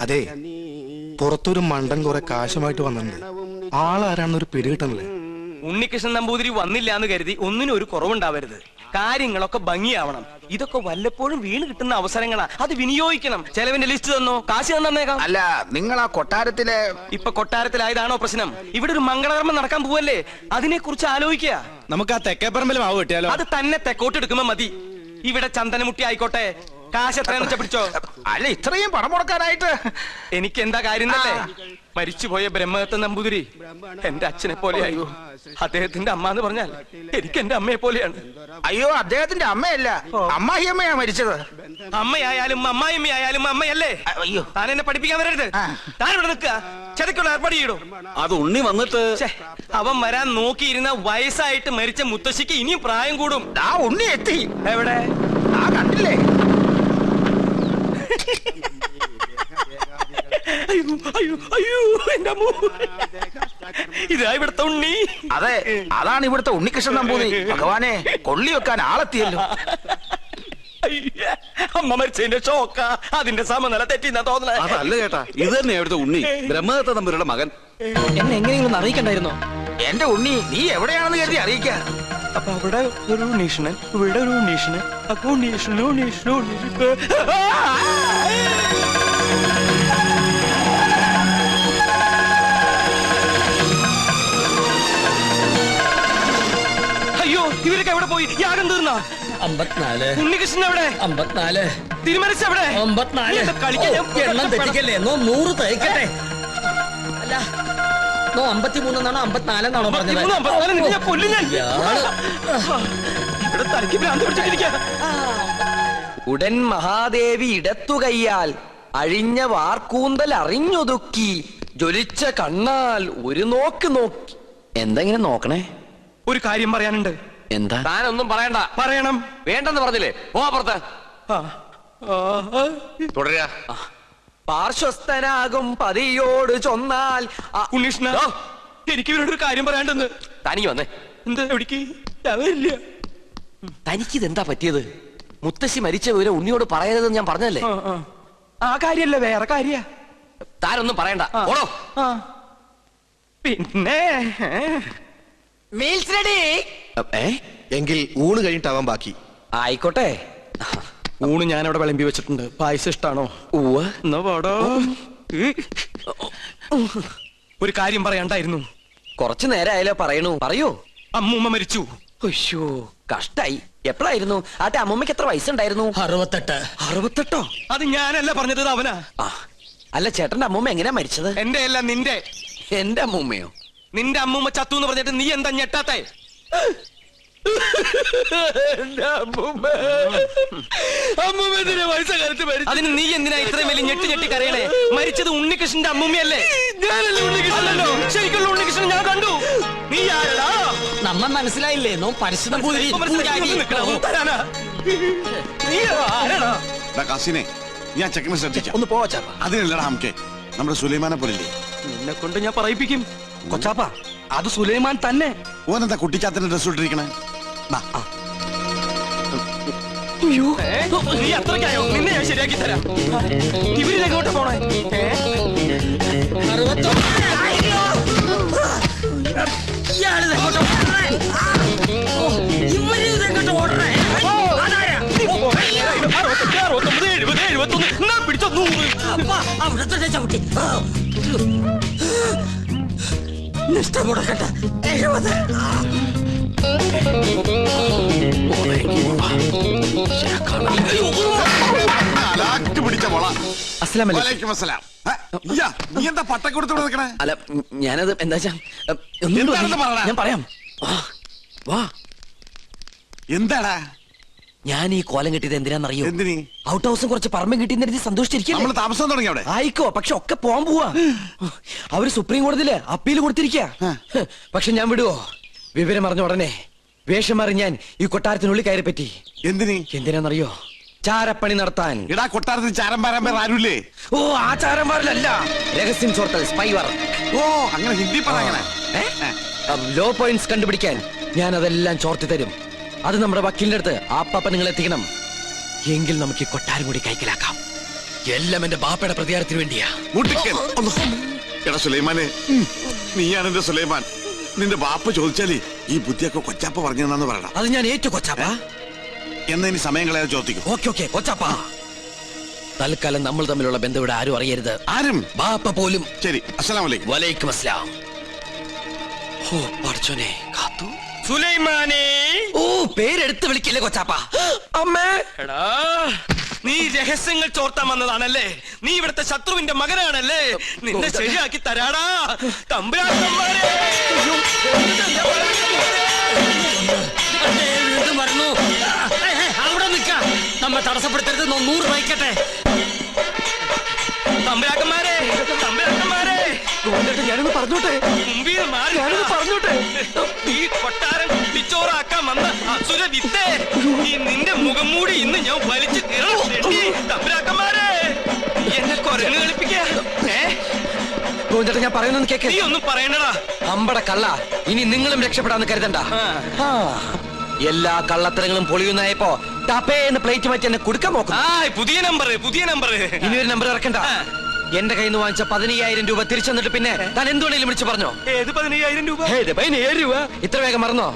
അതെ, പുറത്തൊരു മണ്ടൻ കുറെ കാശുമായിട്ട് വന്നിട്ടുണ്ട്. ആളാരാണെന്നൊരു പിടി കിട്ടണല്ലേ. ഉണ്ണികൃഷ്ണൻ നമ്പൂതിരി വന്നില്ല എന്ന് കരുതി ഒന്നിനും ഒരു കുറവുണ്ടാവരുത്. കാര്യങ്ങളൊക്കെ ഭംഗിയാവണം. ഇതൊക്കെ വല്ലപ്പോഴും വീണ് കിട്ടുന്ന അവസരങ്ങളാ, അത് വിനിയോഗിക്കണം. ചെലവിന്റെ ലിസ്റ്റ് തന്നോ, കാശ് തന്നേക്കാം. അല്ല, നിങ്ങൾ ആ കൊട്ടാരത്തിലെ ഇപ്പൊ കൊട്ടാരത്തിലായതാണോ പ്രശ്നം? ഇവിടെ ഒരു മംഗളകർമ്മം നടക്കാൻ പോവല്ലേ, അതിനെ കുറിച്ച് ആലോചിക്കുക. നമുക്ക് ആ തെക്കേപ്പറമ്പിൽ മാവ് കിട്ടിയാലോ? അത് തന്നെ തെക്കോട്ടെടുക്കുമ്പോ മതി. ഇവിടെ ചന്ദനമുട്ടി ആയിക്കോട്ടെ. കാശ് എത്രയെന്ന് വെച്ചാ പിടിച്ചോ. അല്ല, ഇത്രയും പണം മുടക്കാനായിട്ട് എനിക്ക് എന്താ കാര്യം തന്നെ? മരിച്ചുപോയ ബ്രഹ്മദത്ത നമ്പൂതിരി എന്റെ അച്ഛനെ പോലെയായോ? അദ്ദേഹത്തിന്റെ അമ്മ എന്ന് പറഞ്ഞാൽ എനിക്ക് എന്റെ അമ്മയെ പോലെയാണ്. അയ്യോ, അദ്ദേഹത്തിന്റെ അമ്മയല്ല, അമ്മായിയമ്മയാ മരിച്ചത്. അമ്മയായാലും അമ്മായിയമ്മയായാലും അമ്മയല്ലേ? അയ്യോ, താൻ എന്നെ പഠിപ്പിക്കാൻ വരരുത്. താൻ ഇവിടെ നിൽക്കുക, ചെതക്കുള്ള ഏർപ്പാട് ചെയ്യടോ. അത് ഉണ്ണി വന്നിട്ട് അവൻ വരാൻ നോക്കിയിരുന്ന വയസ്സായിട്ട് മരിച്ച മുത്തശ്ശിക്ക് ഇനിയും പ്രായം കൂടും. ആ ഉണ്ണി എത്തി. എവിടെ? ആ കണ്ടില്ലേ? അയ്യോ അയ്യോ അയ്യോ, എന്റെ അമ്മ. ഇതാ ഇവിടുത്തെ ഉണ്ണി. അതെ, അതാണ് ഇവിടുത്തെ ഉണ്ണികൃഷ്ണൻ നമ്പൂതിരി. ഭഗവാനെ, കൊള്ളി വെക്കാൻ ആളെത്തിയല്ലോ. അമ്മ മരിച്ചതിന്റെ ഷോക്ക, അതിന്റെ സമനില തെറ്റിന്നാ തോന്നണേ. അതല്ല ചേട്ടാ, ഇത് തന്നെ ഇവിടുത്തെ ഉണ്ണി, ബ്രഹ്മദത്ത നമ്പൂതിരിയുടെ മകൻ. എന്നെ എങ്ങനെയെങ്കിലും അറിയിക്കണ്ടായിരുന്നോ? എന്റെ ഉണ്ണി, നീ എവിടെയാണെന്ന് കരുതി അറിയിക്ക. അപ്പൊ അവിടെ ഒരു ഉണ്ണീഷണൻ, ഇവിടെ ഒരു ഉണ്ണീഷണൻ, അപ്പൊ ഉണ്ണീഷണൻ ഉണ്ണീഷണൻ ഉണ്ണീഷണൻ. അയ്യോ, ഇവരൊക്കെ എവിടെ പോയി? യാഗം തീർന്ന 54. ഉണ്ണികൃഷ്ണൻ എവിടെ? 54. തിരുമനസ് എവിടെ? 54. എണ്ണം തെറ്റിക്കല്ലേ? 100 തയ്ക്കട്ടെ. അല്ല, 53 എന്നാണോ 54 എന്നാണോ പറഞ്ഞത്? ഉടൻ മഹാദേവി ഇടത്തുകയ്യാൽ അഴിഞ്ഞ വാർക്കൂന്തൽ അറിഞ്ഞൊതുക്കി ജ്വലിച്ച കണ്ണാൽ ഒരു നോക്ക് നോക്കി. എന്തെങ്ങനെ നോക്കണേ? ഒരു കാര്യം പറയാനുണ്ട്. എന്താ? താനൊന്നും പറയണ്ട. പറയണം. വേണ്ടെന്ന് പറഞ്ഞില്ലേ? പോ അപ്പുറത്ത്. തുടരുക. പാർശ്വസ്ഥനാകും പതിയോട് ചൊന്നാൽ. ഉണ്ണീഷ്ണ, എനിക്ക് ഇവരോടൊരു കാര്യം പറയാണ്ടെന്ന്. തനിക്ക് വന്നേ. എന്താ? എവിടേക്ക്? ഞാനില്ല. തനിക്കിതെന്താ പറ്റിയത്? മുത്തശ്ശി മരിച്ച വിവരം ഉണ്ണിയോട് പറയരുതെന്ന് ഞാൻ പറഞ്ഞല്ലേ? ആ കാര്യല്ല, വേറെ കാര്യ. താനൊന്നും പറയണ്ട. ഓടോ. പിന്നെ മീൽസ് റെഡി. എങ്കിൽ ഊണ് കഴിഞ്ഞിട്ടാവാൻ ബാക്കി. ആയിക്കോട്ടെ. ഊണ് ഞാൻ അവിടെ വിളമ്പി വെച്ചിട്ടുണ്ട്. പായസം ഇഷ്ടാണോ? എന്നാ പാടോ. ഒരു കാര്യം പറയാണ്ടായിരുന്നു. കുറച്ചു നേരമായാലോ പറയണു. പറയൂ. അമ്മൂമ്മ മരിച്ചു. അയ്യോ, കഷ്ടായി. എപ്പോഴായിരുന്നു? ആട്ടെ, അമ്മൂമ്മക്ക് എത്ര വയസ്സുണ്ടായിരുന്നു? 68. 68? അത് ഞാനല്ല പറഞ്ഞത്, അവനാ. അല്ല, ചേട്ടന്റെ അമ്മൂമ്മ എങ്ങനെയാ മരിച്ചത്? എന്റെ അല്ല, നിന്റെ. എന്റെ അമ്മൂമ്മയോ? നിന്റെ അമ്മൂമ്മ ചത്തു എന്ന് പറഞ്ഞിട്ട് നീ എന്താ ഞെട്ടാത്തെ? അതിന് നീ എന്തിനാ ഇത്രയും വലിയ ഞെട്ടി ഞെട്ടി കരയണേ? മരിച്ചത് ഉണ്ണികൃഷ്ണന്റെ അമ്മൂമ്മയല്ലേ? അല്ലല്ലോ, ശരിക്കുള്ള ഉണ്ണികൃഷ്ണൻ ഞാൻ കണ്ടു. നീ ആരടാ? നമ്മ മനസ്സിലായില്ലേ? പരിശുദ്ധ കാസിനെ, ഞാൻ ചെക്കനെ ശ്രദ്ധിക്കാം. ഒന്ന് പോവാ ചാപ്പ. അതിനല്ലടാ നമുക്ക് നമ്മുടെ സുലൈമാനെ പോലില്ലേ. നിന്നെ കൊണ്ട് ഞാൻ പറയിപ്പിക്കും. കൊച്ചാപ്പ, അത് സുലൈമാൻ തന്നെ. ഓനെന്താ കുട്ടിച്ചാത്തന്റെ ഡ്രസ് ഇട്ടിരിക്കണേ? നീ അത്രയ്ക്കായോ? നിന്നെ ഞാൻ ശരിയാക്കി തരാം. ഇവരിലെങ്ങോട്ട് പോണേ? പിടിച്ചോ 100. ചവിട്ടി ഇഷ്ടപ്പെടട്ടെ. 70. നീ എന്താ പട്ടക്കൊടുത്ത് നിൽക്കണേ? അല്ല, ഞാനത് എന്താ ഞാൻ പറയാം. എന്താടാ ഞാൻ ഈ കോലം കിട്ടിയത് എന്തിനാന്നറിയോ? എന്തിനീ? ഔട്ട് ഹൗസും കുറച്ച് പറമ്പും കിട്ടിയെന്ന് സന്തോഷിച്ചിരിക്കും. നമ്മള് താമസം തുടങ്ങി അവിടെ. ആയിക്കോ, പക്ഷെ ഒക്കെ പോവാൻ പോവാ. അവര് സുപ്രീം കോടതിയില് അപ്പീൽ കൊടുത്തിരിക്ക. പക്ഷെ ഞാൻ വിടുവോ? വിവരം അറിഞ്ഞ ഉടനെ വേഷം മാറി ഞാൻ ഈ കൊട്ടാരത്തിനുള്ളിൽ കയറി പറ്റി. എന്തിനാന്നറിയോ? ചാരപ്പണി നടത്താൻ. ഇടാ, കൊട്ടാരത്തിൽ ചാരം പാരാൻ പേർ ആരുമില്ലേ? ഓ, ആ ചാരന്മാരിലല്ല, രഹസ്യം ചോർത്തൽ, സ്പൈ വർ. ഓ, അങ്ങനെ ഹിന്ദി പറയണേ. ലോ പോയിന്റ്സ് കണ്ടുപിടിക്കാൻ ഞാൻ അതെല്ലാം ചോർത്തി തരും. അത് നമ്മുടെ വക്കീലിന്റെ അടുത്ത് ആ പാപ്പ നിങ്ങൾ എത്തിക്കണം. എങ്കിൽ നമുക്ക് ഈ കൊട്ടാരം കൂടി കൈക്കലാക്കാം. എല്ലാം എന്റെ ബാപ്പയുടെ പ്രതികാരത്തിന് വേണ്ടിയാ. മുട്ടിക്കൻ. എടാ സുലൈമാനെ, നീയാണ് എന്റെ സുലൈമാൻ. നിന്റെ ബാപ്പ ചോദിച്ചാലേ ഈ ബുദ്ധിയൊക്കെ കൊച്ചാപ്പ പറഞ്ഞെന്നു പറയണം. അത് ഞാൻ ഏറ്റു കൊച്ചാപ്പ. എന്നാ ഇനി സമയം കളയാതെ ചോദിക്കും. ഓക്കെ കൊച്ചാപ്പ. തൽക്കാലം നമ്മൾ തമ്മിലുള്ള ബന്ധം ഇവിടെ ആരും അറിയരുത്. ആരും? ബാപ്പ പോലും. ശരി, അസ്സലാമു അലൈക്കും. വലൈക്കും അസ്സലാം. ഓ പഠിച്ചോനെ കാത്തു. സുലൈമാനേ. ഓ പേരെടുത്ത് വിളിക്കില്ലേ കൊച്ചാപ്പ. അമ്മേ. എടാ, നീ രഹസ്യങ്ങൾ ചോർത്താൻ വന്നതാണല്ലേ? നീ ഇവിടുത്തെ ശത്രുവിന്റെ മകനാണല്ലേ? നിന്നെ ശരിയാക്കി തരാടാ തമ്പുരാക്കന്മാരെ. വീണ്ടും വരണു. അവിടെ നിക്ക, നമ്മെ തടസ്സപ്പെടുത്തരുത്. 100 തയ്ക്കട്ടെ. തമ്പുരാക്കന്മാരെ, തമ്പുരാക്കന്മാരെ, ഞാനൊന്ന് പറഞ്ഞോട്ടെ. മുമ്പിൽ മാറി. ഞാനൊന്ന് പറഞ്ഞോട്ടെ. ഈ കൊട്ടാരം കുട്ടിച്ചോറാക്കാൻ വന്ന അസുര വിത്തേ, ഈ നിന്റെ മുഖം മൂടി ഇന്ന് ഞാൻ വലിച്ചു കീറണം. തമ്പുരാക്കന്മാരെ, നീ എന്നെ കൊരങ്ങ് കളിപ്പിക്കാ. ഗോവിന്ദേട്ടാ ഞാൻ പറയുന്നൊന്ന് കേക്ക്. നീ ഒന്നും പറയണ്ടടാ. അമ്പട കള്ള, ഇനി നിങ്ങളും രക്ഷപ്പെടാന്ന് കരുതണ്ട. ആ, എല്ലാ കള്ളത്തരങ്ങളും പൊളിയുന്നായപ്പോ ടപ്പേന്ന് പ്ലേറ്റ് മാറ്റി എന്നെ കൊടുക്കാൻ നോക്കും. പുതിയ നമ്പർ, പുതിയ നമ്പർ. ഇനി ഒരു നമ്പർ ഇറക്കണ്ട. എന്റെ കയ്യിൽ നിന്ന് വാങ്ങിച്ച 15,000 രൂപ തിരിച്ചു തന്നിട്ട് പിന്നെ താൻ എന്തുകൊണ്ടെങ്കിലും വിളിച്ചു പറഞ്ഞോ. ഏത് 15,000 രൂപ? 17 രൂപ. ഇത്ര വേഗം മറന്നോ?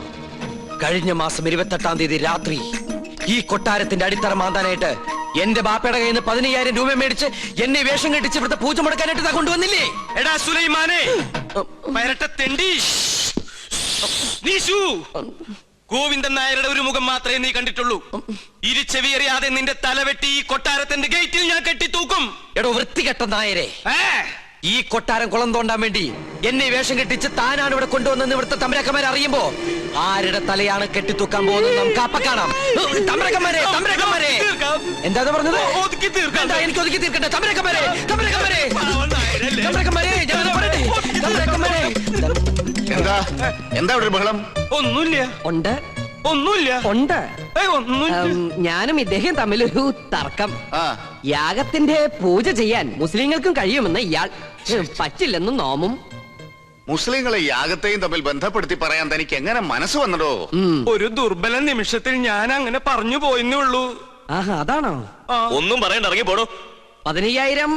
കഴിഞ്ഞ മാസം 28-ാം തീയതി രാത്രി ഈ കൊട്ടാരത്തിന്റെ അടിത്തറ മാന്താനായിട്ട് എന്റെ ബാപ്പയുടെ കയ്യിൽ നിന്ന് 15,000 രൂപ മേടിച്ച് എന്നെ വേഷം കെട്ടിച്ച് ഇവിടുത്തെ പൂജ മുടക്കാനായിട്ട് താ കൊണ്ടുവന്നില്ലേ? എടാ സുലൈമാനെ, പരട്ട തെണ്ടി. നീശു, ഗോവിന്ദൻ നായരുടെ ഒരു മുഖം മാത്രമേ നീ കണ്ടിട്ടുള്ളൂ. ഇരുച്ചെവിയറിയാതെ നിന്റെ തലവെട്ടി ഈ കൊട്ടാരത്തിന്റെ ഗേറ്റിൽ ഞാൻ കെട്ടി തൂക്കും. എടോ വൃത്തികെട്ട നായരെ, ഈ കൊട്ടാരം കുളം തോണ്ടാൻ വേണ്ടി എന്നെ വേഷം കെട്ടിച്ച് താനാണ് ഇവിടെ കൊണ്ടുവന്നെന്ന് ഇവിടുത്തെ തമ്പരക്കന്മാരെ അറിയുമ്പോ ആരുടെ തലയാണ് കെട്ടിത്തൂക്കാൻ പോകുന്നത് നമുക്ക് അപ്പ കാണാം. തമ്പരക്കന്മാരെ, തമ്പരക്കന്മാരെ, എന്താ പറഞ്ഞത്? ഒതുക്കി തീർക്കാം. എന്താ എനിക്ക് ഒതുക്കി തീർക്കട്ടെ? തമ്പരക്കന്മാരെ, തമ്പരക്കന്മാരെ, തമ്പരക്കന്മാരെ, ഞാനത് പറയട്ടെ. തമ്പരക്കന്മാരെ. എന്താ എന്താ ഇവിടെ ഒരു ബഹളം? ഒന്നുമില്ല. ഉണ്ട് ഒന്നുമില്ല. ഉണ്ട്. ഒന്നുമില്ല. ഞാനും ഇദ്ദേഹം തമ്മിലൊരു തർക്കം. ആ യാഗത്തിന്റെ പൂജ ചെയ്യാൻ മുസ്ലിങ്ങൾക്കും കഴിയുമെന്ന് ഇയാൾ, പറ്റില്ലെന്നും നോമും. മുസ്ലിങ്ങളെ യാഗത്തെയും തമ്മിൽ ബന്ധപ്പെടുത്തി പറയാൻ തനിക്ക് എങ്ങനെ മനസ്സ് വന്നടോ? ഒരു ദുർബല നിമിഷത്തിൽ ഞാൻ അങ്ങനെ പറഞ്ഞു പോയെന്നേ ഉള്ളൂ. ആഹാ, അതാണോ? ഒന്നും പറയണ്ട, ഇറങ്ങി പോടോ. 15,000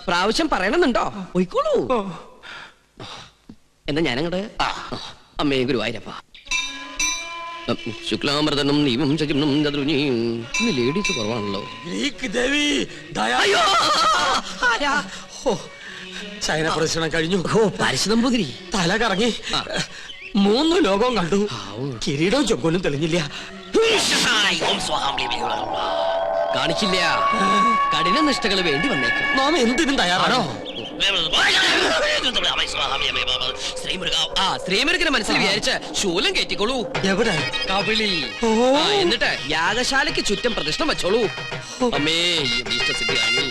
പ്രാവശ്യം പറയണമെന്നുണ്ടോ? പോയിക്കോളൂ. എന്നാ ഞാനങ്ങട്. അമ്മേ ഗുരുവായൂരപ്പ. ശുക്ലാമൃതനും നീവും ശകിനും ചതുർനിയും. ഇന്ന് ലേഡീസ് കുറവാണല്ലോ. ചൈന പ്രദർശനം കഴിഞ്ഞു. ഓ പരശുനമ്പൂതിരി തല കറങ്ങി. 3 ലോകവും കണ്ടു. കിരീടവും ചൊക്കോലും തെളിഞ്ഞില്ല. കാണിക്കില്ല. കഠിന നിഷ്ഠകൾ വേണ്ടി വന്നേക്കും. നാം എന്തിനും തയ്യാറാണോ? ശ്രീമുരുകനെ മനസ്സിൽ വിചാരിച്ച് ശൂലം കയറ്റിക്കോളൂ. എവിടെ? കവിളിൽ. എന്നിട്ട് യാഗശാലയ്ക്ക് ചുറ്റും പ്രദക്ഷിണം വെച്ചോളൂ. അമ്മേ ഈ അഭീഷ്ടസിദ്ധി കാണി.